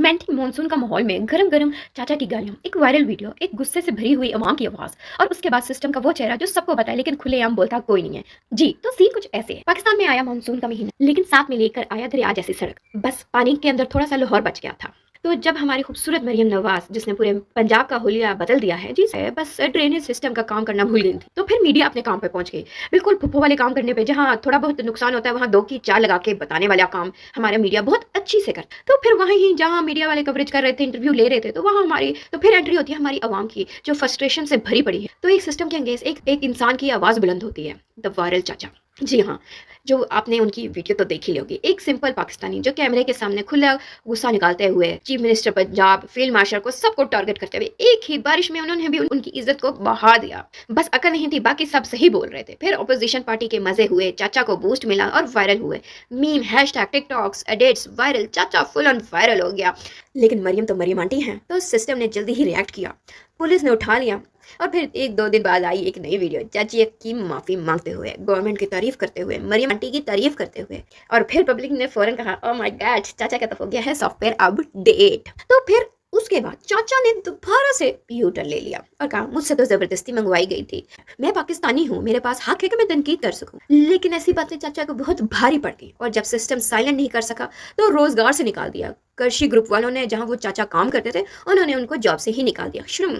Romantic monsoon का माहौल में गरम गरम चाचा की गालियां, एक वायरल वीडियो, एक गुस्से से भरी हुई आवाम की आवाज और उसके बाद सिस्टम का वो चेहरा जो सबको बताए लेकिन खुलेआम बोलता कोई नहीं है। जी तो सीन कुछ ऐसे है। पाकिस्तान में आया मानसून का महीना, लेकिन साथ में लेकर आया दरिया जैसी सड़क। बस पानी के अंदर थोड़ा सा लाहौर बच गया था। तो जब हमारी खूबसूरत मरियम नवाज, जिसने पूरे पंजाब का हुलिया बदल दिया है जी, से बस ड्रेनेज सिस्टम का काम करना भूल गई थी, तो फिर मीडिया अपने काम पे पहुंच गई। बिल्कुल फुफ्फो वाले काम करने पे, जहाँ थोड़ा बहुत नुकसान होता है वहाँ दो की चार लगा के बताने वाला काम हमारा मीडिया बहुत अच्छी से कर। तो फिर वहीं ही जहाँ मीडिया वाले कवरेज कर रहे थे, इंटरव्यू ले रहे थे, तो वहाँ हमारी तो फिर एंट्री होती है हमारी आवाम की, जो फ्रस्ट्रेशन से भरी पड़ी है। तो एक सिस्टम के अंगेज एक इंसान की आवाज बुलंद होती है, द वायरल चाचा। जी हाँ, जो आपने उनकी वीडियो तो देखी होगी। एक सिंपल पाकिस्तानी जो कैमरे के सामने खुला गुस्सा निकालते हुए chief minister Punjab, field marshal को सबको टारगेट करते हुए एक ही बारिश में उन्होंने भी उनकी इज्जत को बहा दिया। बस अकल नहीं थी, बाकी सब सही बोल रहे थे। फिर ऑपोजिशन पार्टी के मजे हुए, चाचा को बूस्ट मिला और वायरल हुए। Meme, hashtag, TikToks, edits, viral चाचा फुल ऑन वायरल हो गया। लेकिन मरियम तो मरियम आंटी हैं, तो सिस्टम ने जल्दी ही रिएक्ट किया, पुलिस ने उठा लिया। और फिर एक दो दिन बाद आई एक नई वीडियो, चाची की माफी मांगते हुए, गवर्नमेंट की तारीफ करते हुए, मरियम आंटी की तारीफ करते हुए। और फिर पब्लिक ने फौरन कहा, ओह माय गॉड, चाचा का तो हो गया है सॉफ्टवेयर अपडेट। तो फिर उसके बाद चाचा ने दोबारा से यू टर्न ले लिया और कहा, मुझसे तो जबरदस्ती मंगवाई गई थी, मैं पाकिस्तानी हूँ, मेरे पास हक है कि मैं तनकीद कर सकूं। लेकिन ऐसी बातें चाचा को बहुत भारी पड़ गई, और जब सिस्टम साइलेंट नहीं कर सका तो रोजगार से निकाल दिया। कर्शी ग्रुप वालों ने, जहां वो चाचा काम करते थे, उन्होंने उनको जॉब से ही निकाल दिया। शुरू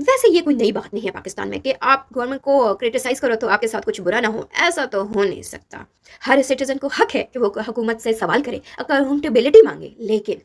वैसे ये कोई नई बात नहीं है पाकिस्तान में कि आप गवर्नमेंट को क्रिटिसाइज करो तो आपके साथ कुछ बुरा ना हो, ऐसा तो हो नहीं सकता। हर सिटीजन को हक है कि वो हुकूमत से सवाल करे, अकाउंटेबिलिटी मांगे, लेकिन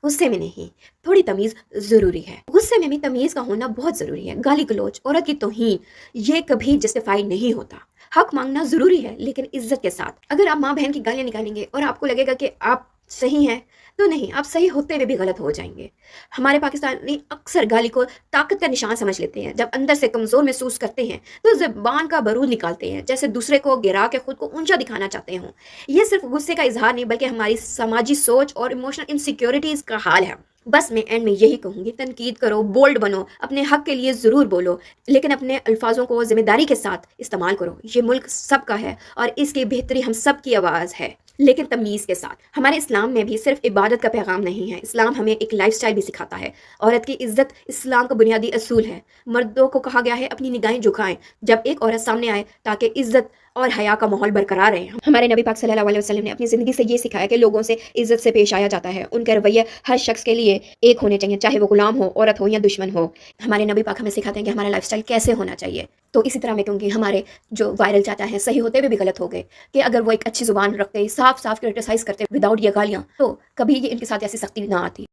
गुस्से में नहीं, थोड़ी तमीज जरूरी है। गुस्से में भी तमीज का होना बहुत जरूरी है। गाली गलौज, औरत की तौहीन, ये कभी जस्टिफाई नहीं होता। हक मांगना जरूरी है, लेकिन इज्जत के साथ। अगर आप माँ बहन की गालियां निकालेंगे और आपको लगेगा कि आप सही हैं, तो नहीं, आप सही होते हुए भी गलत हो जाएंगे। हमारे पाकिस्तानी अक्सर गाली को ताकत का निशान समझ लेते हैं। जब अंदर से कमजोर महसूस करते हैं तो जबान का बारूद निकालते हैं, जैसे दूसरे को गिरा के खुद को ऊंचा दिखाना चाहते हों। ये सिर्फ गुस्से का इजहार नहीं, बल्कि हमारी समाजी सोच और इमोशनल इनसिक्योरिटीज का हाल है। बस मैं एंड में यही कहूंगी, तनकीद करो, बोल्ड बनो, अपने हक के लिए जरूर बोलो, लेकिन अपने अल्फाजों को जिम्मेदारी के साथ इस्तेमाल करो। ये मुल्क सबका है और इसकी बेहतरी हम सब की आवाज़ है, लेकिन तमीज़ के साथ। हमारे इस्लाम में भी सिर्फ इबादत का पैगाम नहीं है, इस्लाम हमें एक लाइफस्टाइल भी सिखाता है। औरत की इज्जत इस्लाम का बुनियादी असूल है। मर्दों को कहा गया है अपनी निगाहें झुकाएं जब एक औरत सामने आए, ताकि इज्जत और हया का माहौल बरकरार रहे। हमारे नबी पाक सल्लल्लाहु अलैहि वसल्लम ने अपनी ज़िंदगी से ये सिखाया कि लोगों से इज्जत से पेश आया जाता है। उनके रवैये हर शख्स के लिए एक होने चाहिए, चाहे वो गुलाम हो, औरत हो या दुश्मन हो। हमारे नबी पाक हमें सिखाते हैं कि हमारा लाइफस्टाइल कैसे होना चाहिए। तो इसी तरह मैं कहूँगी, हमारे जो वायरल चाचा हैं सही होते हुए भी गलत हो गए, कि अगर वो एक अच्छी जुबान रखते, साफ साफ क्रिटिसाइज करते विदाउट ये गालियाँ, तो कभी ये इनके साथ ऐसी सख्ती ना आती।